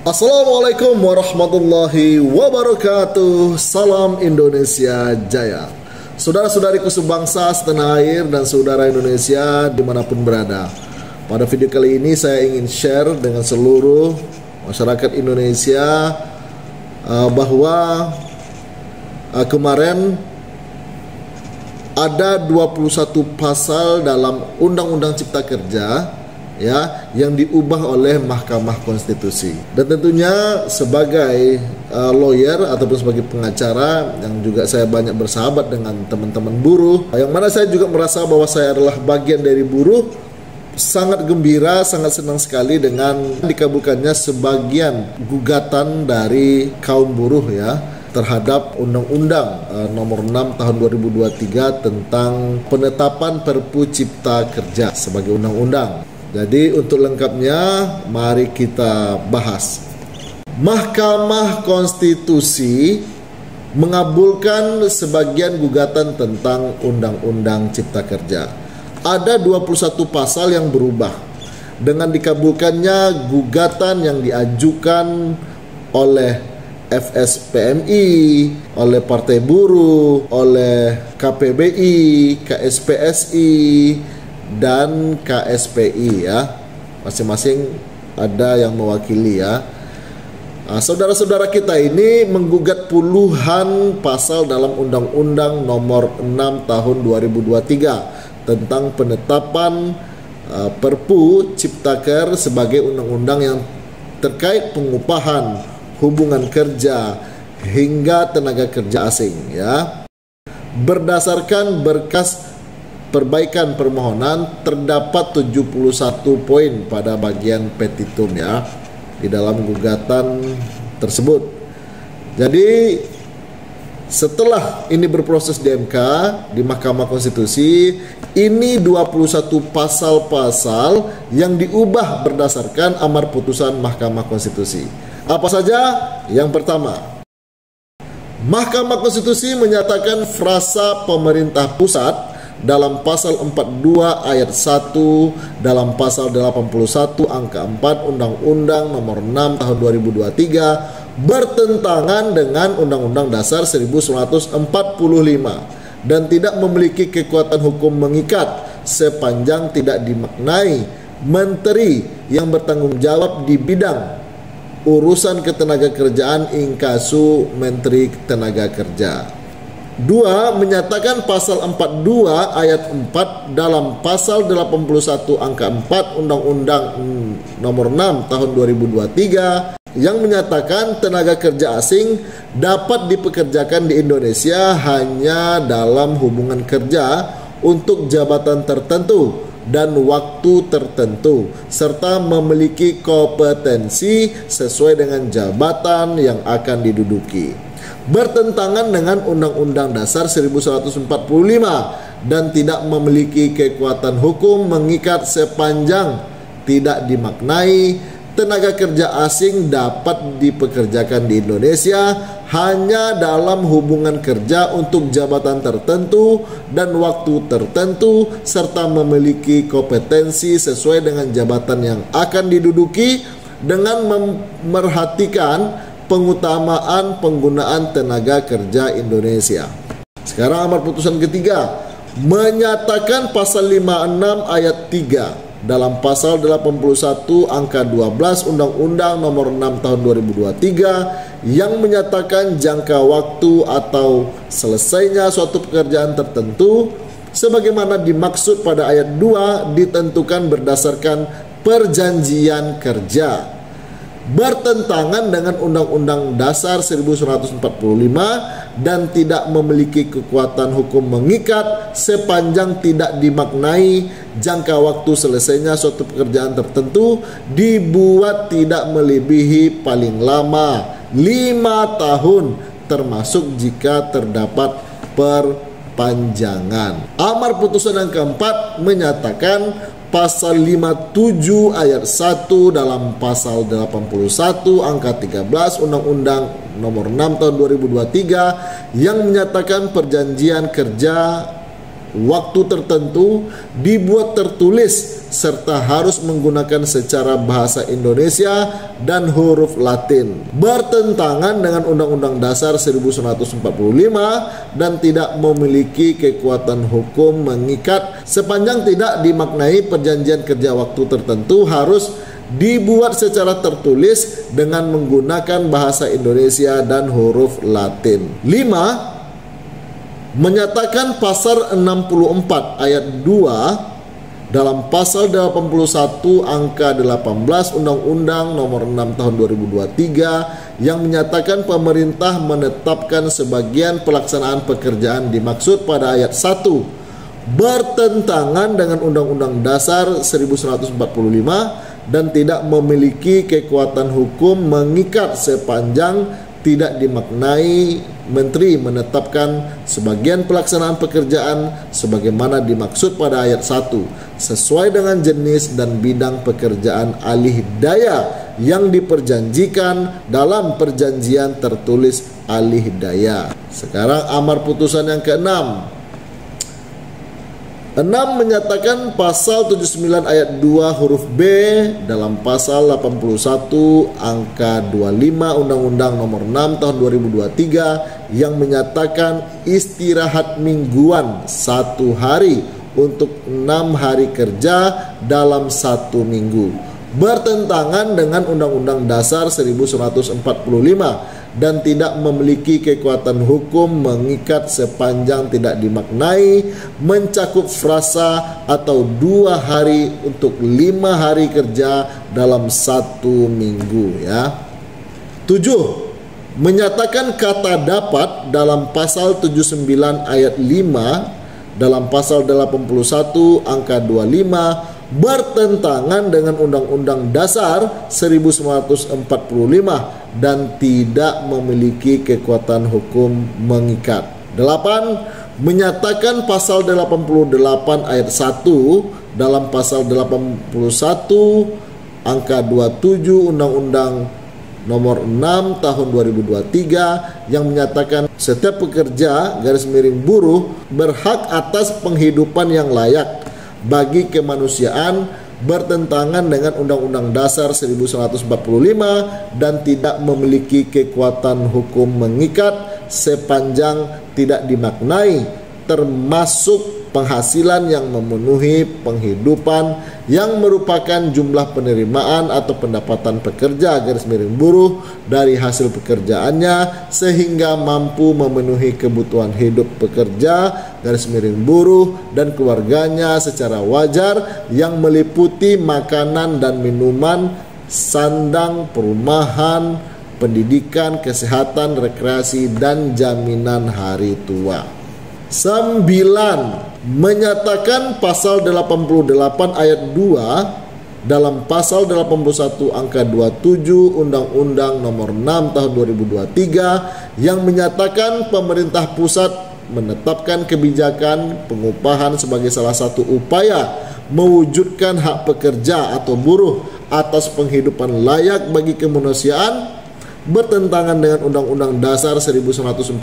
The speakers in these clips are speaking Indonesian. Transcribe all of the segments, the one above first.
Assalamualaikum warahmatullahi wabarakatuh. Salam Indonesia Jaya. Saudara-saudariku sebangsa setanah air dan saudara Indonesia dimanapun berada. Pada video kali ini saya ingin share dengan seluruh masyarakat Indonesia bahwa kemarin ada 21 pasal dalam Undang-Undang Cipta Kerja yang diubah oleh Mahkamah Konstitusi. Dan tentunya sebagai lawyer ataupun sebagai pengacara yang juga saya banyak bersahabat dengan teman-teman buruh, yang mana saya juga merasa bahwa saya adalah bagian dari buruh, sangat gembira, sangat senang sekali dengan dikabulkannya sebagian gugatan dari kaum buruh terhadap Undang-Undang Nomor 6 Tahun 2023 tentang penetapan Perpu Cipta Kerja sebagai undang-undang. Jadi untuk lengkapnya mari kita bahas. Mahkamah Konstitusi mengabulkan sebagian gugatan tentang Undang-Undang Cipta Kerja. Ada 21 pasal yang berubah. Dengan dikabulkannya gugatan yang diajukan oleh FSPMI, oleh Partai Buruh, oleh KPBI, KSPSI, dan KSPI masing-masing ada yang mewakili saudara-saudara kita ini menggugat puluhan pasal dalam Undang-Undang Nomor 6 Tahun 2023 tentang penetapan Perpu Ciptaker sebagai undang-undang yang terkait pengupahan, hubungan kerja hingga tenaga kerja asing Berdasarkan berkas perbaikan permohonan terdapat 71 poin pada bagian petitum di dalam gugatan tersebut. Jadi setelah ini berproses di MK, di Mahkamah Konstitusi, ini 21 pasal-pasal yang diubah berdasarkan amar putusan Mahkamah Konstitusi. Apa saja? Yang pertama, Mahkamah Konstitusi menyatakan frasa pemerintah pusat dalam pasal 42 ayat 1 dalam pasal 81 angka 4 Undang-Undang Nomor 6 Tahun 2023 bertentangan dengan Undang-Undang Dasar 1945 dan tidak memiliki kekuatan hukum mengikat sepanjang tidak dimaknai menteri yang bertanggung jawab di bidang urusan ketenagakerjaan inkasu Menteri Tenaga Kerja. 2. Menyatakan pasal 42 ayat 4 dalam pasal 81 angka 4 Undang-Undang Nomor 6 Tahun 2023 yang menyatakan tenaga kerja asing dapat dipekerjakan di Indonesia hanya dalam hubungan kerja untuk jabatan tertentu dan waktu tertentu serta memiliki kompetensi sesuai dengan jabatan yang akan diduduki. Bertentangan dengan Undang-Undang Dasar 1945 dan tidak memiliki kekuatan hukum mengikat sepanjang tidak dimaknai tenaga kerja asing dapat dipekerjakan di Indonesia hanya dalam hubungan kerja untuk jabatan tertentu dan waktu tertentu serta memiliki kompetensi sesuai dengan jabatan yang akan diduduki dengan memerhatikan pengutamaan penggunaan tenaga kerja Indonesia. Sekarang amar putusan ketiga menyatakan pasal 56 ayat 3 dalam pasal 81 angka 12 Undang-Undang Nomor 6 Tahun 2023 yang menyatakan jangka waktu atau selesainya suatu pekerjaan tertentu sebagaimana dimaksud pada ayat 2 ditentukan berdasarkan perjanjian kerja. Bertentangan dengan Undang-Undang Dasar 1945 dan tidak memiliki kekuatan hukum mengikat sepanjang tidak dimaknai jangka waktu selesainya suatu pekerjaan tertentu dibuat tidak melebihi paling lama 5 tahun termasuk jika terdapat perpanjangan. Amar putusan yang keempat menyatakan pasal 57 ayat 1 dalam pasal 81 angka 13 Undang-Undang Nomor 6 Tahun 2023 yang menyatakan perjanjian kerja waktu tertentu dibuat tertulis serta harus menggunakan secara bahasa Indonesia dan huruf Latin. Bertentangan dengan Undang-Undang Dasar 1945 dan tidak memiliki kekuatan hukum mengikat sepanjang tidak dimaknai perjanjian kerja waktu tertentu harus dibuat secara tertulis dengan menggunakan bahasa Indonesia dan huruf Latin. 5. Menyatakan pasal 64 ayat 2 dalam pasal 81 angka 18 Undang-Undang Nomor 6 Tahun 2023 yang menyatakan pemerintah menetapkan sebagian pelaksanaan pekerjaan dimaksud pada ayat 1 bertentangan dengan Undang-Undang Dasar 1945 dan tidak memiliki kekuatan hukum mengikat sepanjang tidak dimaknai Menteri menetapkan sebagian pelaksanaan pekerjaan sebagaimana dimaksud pada ayat 1 sesuai dengan jenis dan bidang pekerjaan alih daya yang diperjanjikan dalam perjanjian tertulis alih daya. Sekarang amar putusan yang ke-6. 6 menyatakan pasal 79 ayat 2 huruf B dalam pasal 81 angka 25 Undang-Undang Nomor 6 Tahun 2023 yang menyatakan istirahat mingguan 1 hari untuk 6 hari kerja dalam 1 minggu bertentangan dengan Undang-Undang Dasar 1945 dan tidak memiliki kekuatan hukum mengikat sepanjang tidak dimaknai mencakup frasa atau 2 hari untuk 5 hari kerja dalam 1 minggu ya. 7. Menyatakan kata dapat dalam pasal 79 ayat 5 dalam pasal 81 angka 25 bertentangan dengan Undang-Undang Dasar 1945 dan tidak memiliki kekuatan hukum mengikat. 8. Menyatakan pasal 88 ayat 1 dalam pasal 81 angka 27 Undang-Undang Nomor 6 Tahun 2023 yang menyatakan setiap pekerja (buruh) berhak atas penghidupan yang layak bagi kemanusiaan bertentangan dengan Undang-Undang Dasar 1945 dan tidak memiliki kekuatan hukum mengikat sepanjang tidak dimaknai termasuk penghasilan yang memenuhi penghidupan yang merupakan jumlah penerimaan atau pendapatan pekerja (buruh) dari hasil pekerjaannya sehingga mampu memenuhi kebutuhan hidup pekerja (buruh) dan keluarganya secara wajar yang meliputi makanan dan minuman, sandang, perumahan, pendidikan, kesehatan, rekreasi, dan jaminan hari tua. 9. Menyatakan pasal 88 ayat 2 dalam pasal 81 angka 27 Undang-Undang Nomor 6 Tahun 2023 yang menyatakan pemerintah pusat menetapkan kebijakan pengupahan sebagai salah satu upaya mewujudkan hak pekerja atau buruh atas penghidupan layak bagi kemanusiaan bertentangan dengan Undang-Undang Dasar 1945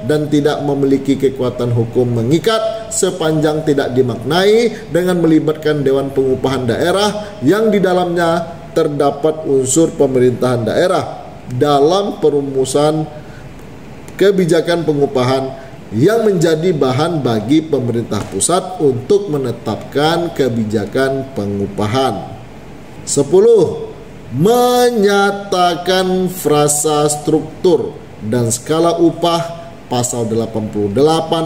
dan tidak memiliki kekuatan hukum mengikat sepanjang tidak dimaknai dengan melibatkan Dewan Pengupahan Daerah yang di dalamnya terdapat unsur pemerintahan daerah dalam perumusan kebijakan pengupahan yang menjadi bahan bagi pemerintah pusat untuk menetapkan kebijakan pengupahan. 10. Menyatakan frasa struktur dan skala upah pasal 88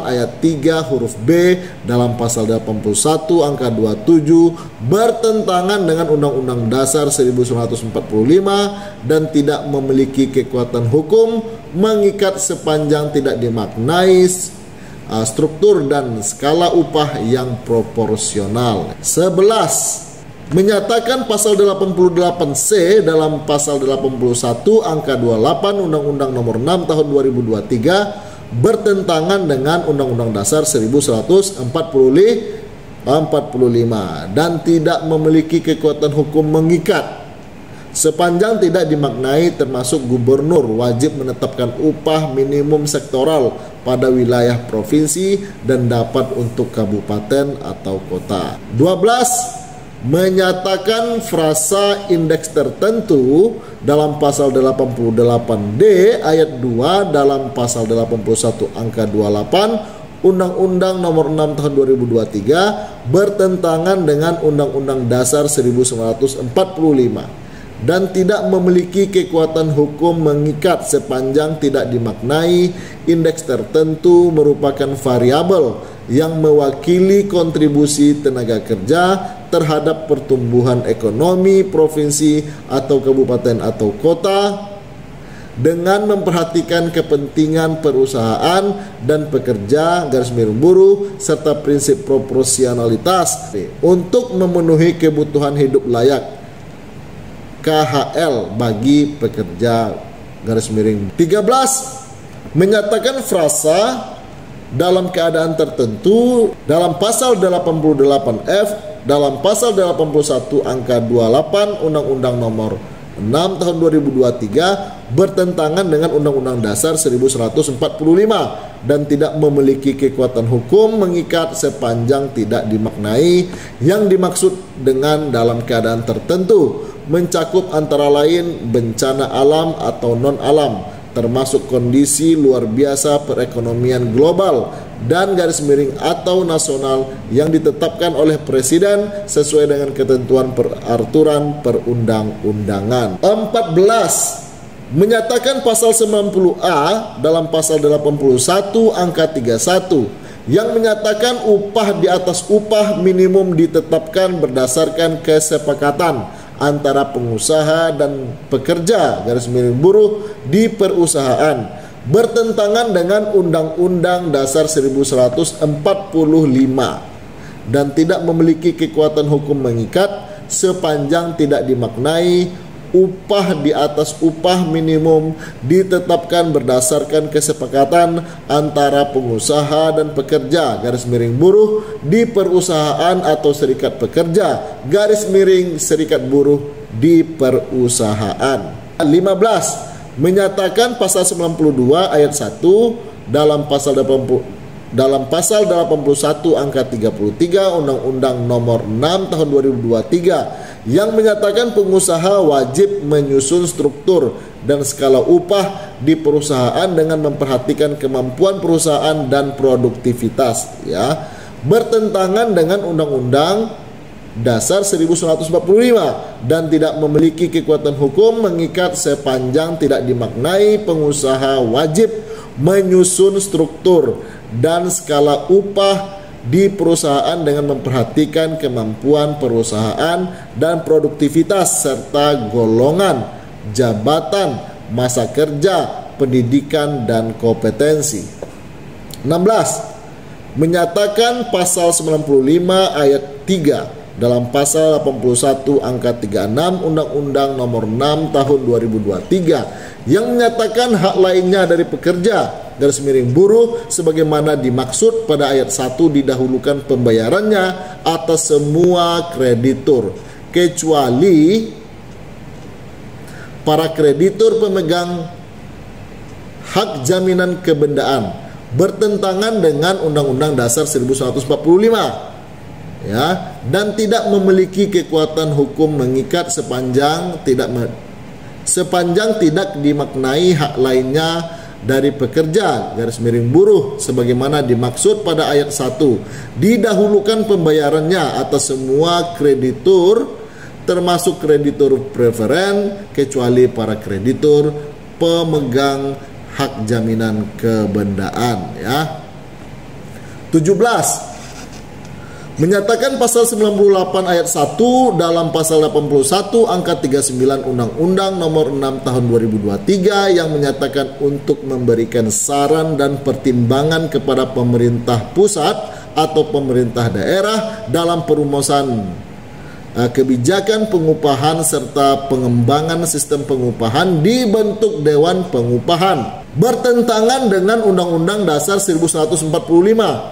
ayat 3 huruf B dalam pasal 81 angka 27 bertentangan dengan Undang-Undang Dasar 1945 dan tidak memiliki kekuatan hukum mengikat sepanjang tidak dimaknai struktur dan skala upah yang proporsional. 11. Menyatakan pasal 88C dalam pasal 81 angka 28 Undang-Undang Nomor 6 Tahun 2023 bertentangan dengan Undang-Undang Dasar 1945 dan tidak memiliki kekuatan hukum mengikat sepanjang tidak dimaknai termasuk gubernur wajib menetapkan upah minimum sektoral pada wilayah provinsi dan dapat untuk kabupaten atau kota. 12. menyatakan frasa indeks tertentu dalam pasal 88D ayat 2 dalam pasal 81 angka 28 Undang-Undang Nomor 6 Tahun 2023 bertentangan dengan Undang-Undang Dasar 1945 dan tidak memiliki kekuatan hukum mengikat sepanjang tidak dimaknai indeks tertentu merupakan variabel yang mewakili kontribusi tenaga kerja terhadap pertumbuhan ekonomi provinsi atau kabupaten atau kota dengan memperhatikan kepentingan perusahaan dan pekerja garis miring buruh serta prinsip proporsionalitas untuk memenuhi kebutuhan hidup layak KHL bagi pekerja garis miring 13 menyatakan frasa dalam keadaan tertentu dalam pasal 88F dalam pasal 81 angka 28 Undang-Undang Nomor 6 Tahun 2023 bertentangan dengan Undang-Undang Dasar 1945 dan tidak memiliki kekuatan hukum mengikat sepanjang tidak dimaknai. Yang dimaksud dengan dalam keadaan tertentu mencakup antara lain bencana alam atau non-alam, termasuk kondisi luar biasa perekonomian global dan garis miring atau nasional yang ditetapkan oleh Presiden sesuai dengan ketentuan peraturan perundang-undangan. 14. Menyatakan pasal 90A dalam pasal 81 angka 31 yang menyatakan upah di atas upah minimum ditetapkan berdasarkan kesepakatan antara pengusaha dan pekerja garis miring buruh di perusahaan bertentangan dengan Undang-Undang Dasar 1945 dan tidak memiliki kekuatan hukum mengikat sepanjang tidak dimaknai upah di atas upah minimum ditetapkan berdasarkan kesepakatan antara pengusaha dan pekerja garis miring buruh di perusahaan atau serikat pekerja garis miring serikat buruh di perusahaan. 15. Menyatakan pasal 92 ayat 1 dalam pasal 81 angka 33 Undang-Undang Nomor 6 Tahun 2023 yang menyatakan pengusaha wajib menyusun struktur dan skala upah di perusahaan dengan memperhatikan kemampuan perusahaan dan produktivitas bertentangan dengan Undang-Undang Dasar 1945 dan tidak memiliki kekuatan hukum mengikat sepanjang tidak dimaknai pengusaha wajib menyusun struktur dan skala upah di perusahaan dengan memperhatikan kemampuan perusahaan dan produktivitas serta golongan, jabatan, masa kerja, pendidikan, dan kompetensi. 16. Menyatakan pasal 95 ayat 3 dalam pasal 81 angka 36 Undang-Undang Nomor 6 Tahun 2023 yang menyatakan hak lainnya dari pekerja garis miring buruh sebagaimana dimaksud pada ayat 1 didahulukan pembayarannya atas semua kreditur kecuali para kreditur pemegang hak jaminan kebendaan bertentangan dengan Undang-Undang Dasar 1945 dan tidak memiliki kekuatan hukum mengikat sepanjang tidak dimaknai hak lainnya dari pekerja garis miring buruh sebagaimana dimaksud pada ayat 1 didahulukan pembayarannya atas semua kreditur termasuk kreditur preferen kecuali para kreditur pemegang hak jaminan kebendaan 17. Menyatakan pasal 98 ayat 1 dalam pasal 81 angka 39 Undang-Undang Nomor 6 Tahun 2023 yang menyatakan untuk memberikan saran dan pertimbangan kepada pemerintah pusat atau pemerintah daerah dalam perumusan kebijakan pengupahan serta pengembangan sistem pengupahan dibentuk Dewan Pengupahan bertentangan dengan Undang-Undang Dasar 1945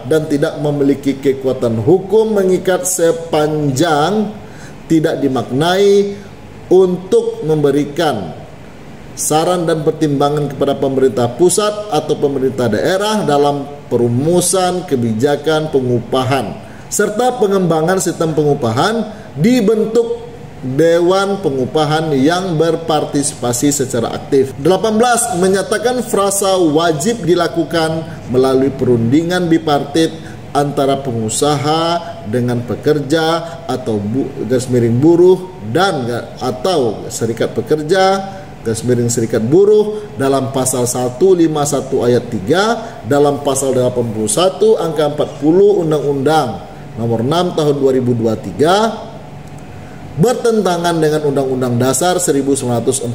dan tidak memiliki kekuatan hukum mengikat sepanjang tidak dimaknai untuk memberikan saran dan pertimbangan kepada pemerintah pusat atau pemerintah daerah dalam perumusan kebijakan pengupahan serta pengembangan sistem pengupahan, dibentuk Dewan Pengupahan yang berpartisipasi secara aktif. 18. Menyatakan frasa wajib dilakukan melalui perundingan bipartit antara pengusaha dengan pekerja atau garis miring buruh dan atau serikat pekerja garis miring serikat buruh dalam pasal 151 ayat 3, dalam pasal 81 angka 40 Undang-Undang Nomor 6 Tahun 2023, bertentangan dengan Undang-Undang Dasar 1945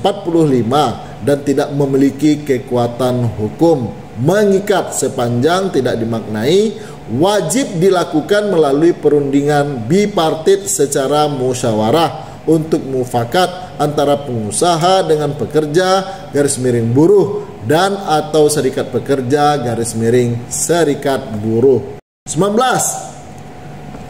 dan tidak memiliki kekuatan hukum mengikat sepanjang tidak dimaknai, wajib dilakukan melalui perundingan bipartit secara musyawarah untuk mufakat antara pengusaha dengan pekerja garis miring buruh dan atau serikat pekerja garis miring serikat buruh. 19.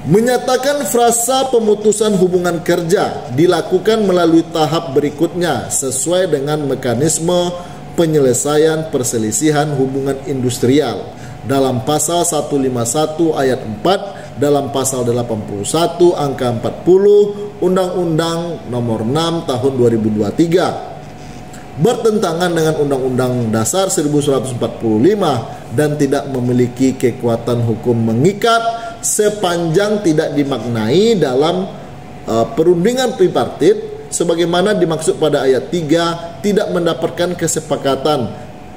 Menyatakan frasa pemutusan hubungan kerja dilakukan melalui tahap berikutnya sesuai dengan mekanisme penyelesaian perselisihan hubungan industrial dalam pasal 151 ayat 4, dalam pasal 81 angka 40 Undang-Undang Nomor 6 Tahun 2023, bertentangan dengan Undang-Undang Dasar 1945 dan tidak memiliki kekuatan hukum mengikat sepanjang tidak dimaknai dalam perundingan tripartit sebagaimana dimaksud pada ayat 3, tidak mendapatkan kesepakatan,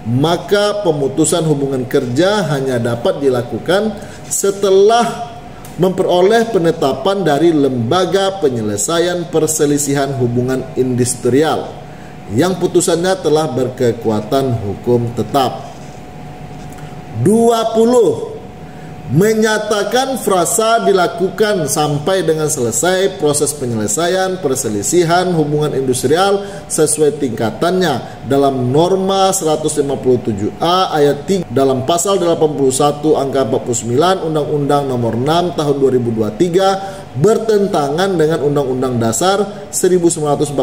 maka pemutusan hubungan kerja hanya dapat dilakukan setelah memperoleh penetapan dari Lembaga Penyelesaian Perselisihan Hubungan Industrial yang putusannya telah berkekuatan hukum tetap. 20. Menyatakan frasa dilakukan sampai dengan selesai proses penyelesaian perselisihan hubungan industrial sesuai tingkatannya dalam norma 157A ayat 3 dalam pasal 81 angka 49 Undang-Undang Nomor 6 Tahun 2023, bertentangan dengan Undang-Undang Dasar 1945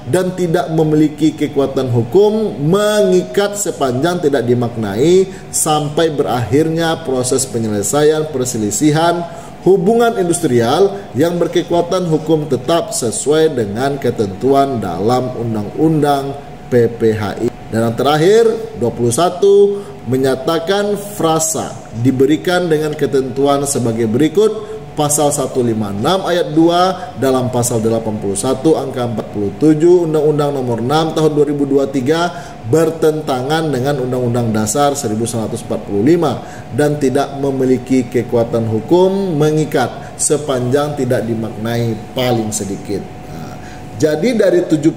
dan tidak memiliki kekuatan hukum mengikat sepanjang tidak dimaknai sampai berakhirnya proses penyelesaian perselisihan hubungan industrial yang berkekuatan hukum tetap sesuai dengan ketentuan dalam Undang-Undang PPHI. Dan yang terakhir 21, menyatakan frasa diberikan dengan ketentuan sebagai berikut. Pasal 156 ayat 2 dalam pasal 81 angka 47 Undang-Undang Nomor 6 Tahun 2023 bertentangan dengan Undang-Undang Dasar 1945 dan tidak memiliki kekuatan hukum mengikat sepanjang tidak dimaknai paling sedikit. Nah, jadi dari 71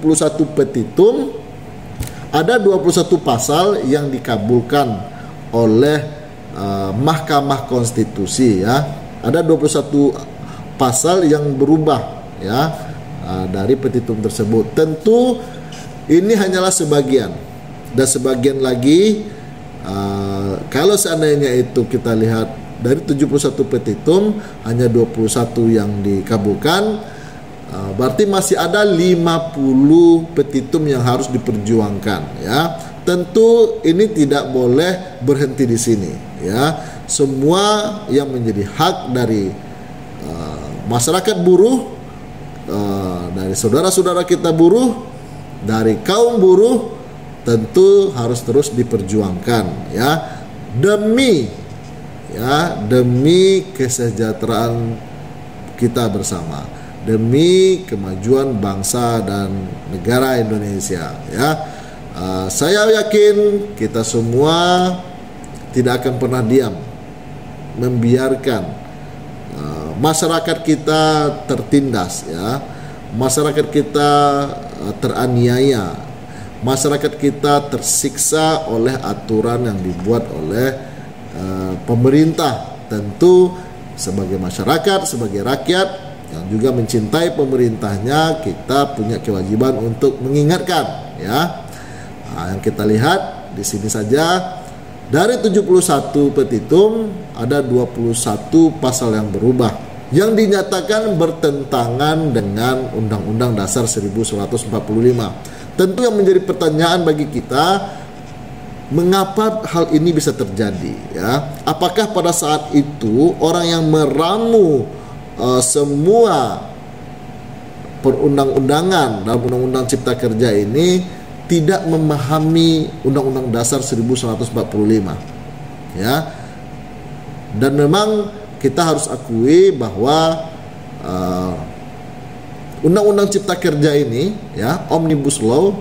petitum ada 21 pasal yang dikabulkan oleh Mahkamah Konstitusi ya. Ada 21 pasal yang berubah ya dari petitum tersebut. Tentu ini hanyalah sebagian dan sebagian lagi kalau seandainya itu kita lihat dari 71 petitum hanya 21 yang dikabulkan, berarti masih ada 50 petitum yang harus diperjuangkan ya. Tentu ini tidak boleh berhenti di sini ya. Semua yang menjadi hak dari masyarakat buruh, dari saudara-saudara kita buruh, dari kaum buruh, tentu harus terus diperjuangkan ya demi kesejahteraan kita bersama, demi kemajuan bangsa dan negara Indonesia ya. Saya yakin kita semua tidak akan pernah diam membiarkan masyarakat kita tertindas ya, masyarakat kita teraniaya, masyarakat kita tersiksa oleh aturan yang dibuat oleh pemerintah. Tentu sebagai masyarakat, sebagai rakyat yang juga mencintai pemerintahnya, kita punya kewajiban untuk mengingatkan ya. Yang kita lihat di sini saja dari 71 petitum ada 21 pasal yang berubah yang dinyatakan bertentangan dengan Undang-Undang Dasar 1945. Tentu yang menjadi pertanyaan bagi kita, Mengapa hal ini bisa terjadi ya? Apakah pada saat itu orang yang meramu semua perundang-undangan dalam Undang-Undang Cipta Kerja ini tidak memahami Undang-Undang Dasar 1945 ya? Dan memang kita harus akui bahwa Undang-Undang Cipta Kerja ini ya, Omnibus Law,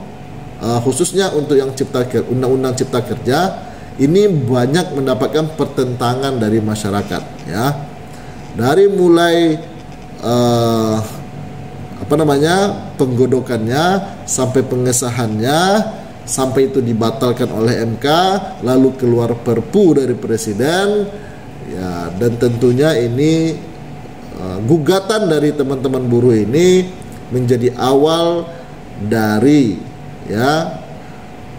khususnya untuk yang Undang-Undang Cipta Kerja ini banyak mendapatkan pertentangan dari masyarakat ya, dari mulai penggodokannya sampai pengesahannya, sampai itu dibatalkan oleh MK, lalu keluar Perpu dari Presiden ya, dan tentunya ini gugatan dari teman-teman buruh ini menjadi awal dari ya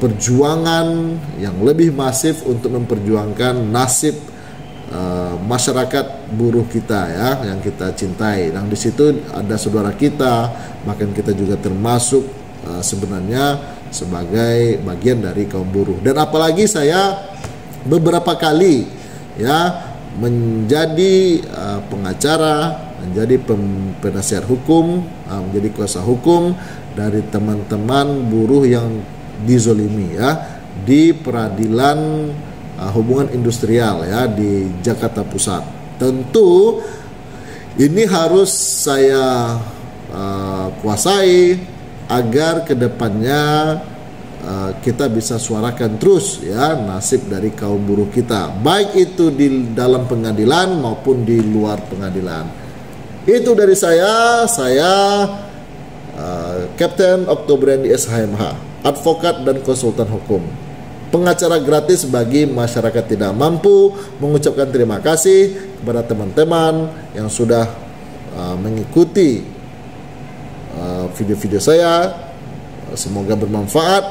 perjuangan yang lebih masif untuk memperjuangkan nasib masyarakat buruh kita ya, yang kita cintai. Dan di situ ada saudara kita, bahkan kita juga termasuk sebenarnya sebagai bagian dari kaum buruh. Dan apalagi saya beberapa kali ya menjadi pengacara, menjadi penasihat hukum, menjadi kuasa hukum dari teman-teman buruh yang dizolimi ya di peradilan hubungan industrial ya di Jakarta Pusat. Tentu ini harus saya kuasai agar kedepannya kita bisa suarakan terus ya nasib dari kaum buruh kita, baik itu di dalam pengadilan maupun di luar pengadilan. Itu dari saya Kapten Oktobriandi SHMH, advokat dan konsultan hukum, pengacara gratis bagi masyarakat tidak mampu. Mengucapkan terima kasih kepada teman-teman yang sudah mengikuti video-video saya. Semoga bermanfaat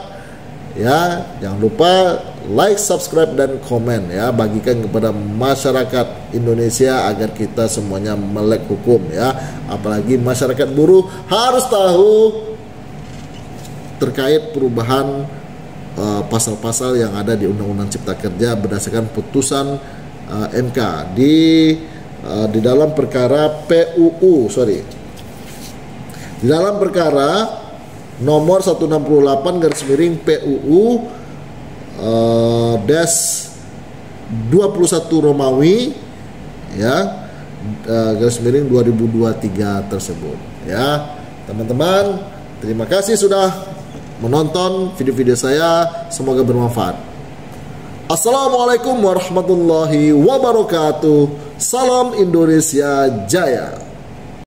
ya. Jangan lupa like, subscribe, dan komen ya. Bagikan kepada masyarakat Indonesia agar kita semuanya melek hukum ya. Apalagi masyarakat buruh harus tahu terkait perubahan pasal-pasal yang ada di Undang-Undang Cipta Kerja berdasarkan putusan MK di dalam perkara di dalam perkara nomor 168/PUU Des 21 Romawi ya /2023 tersebut ya. Teman-teman, terima kasih sudah menonton video-video saya, semoga bermanfaat. Assalamualaikum warahmatullahi wabarakatuh. Salam Indonesia Jaya.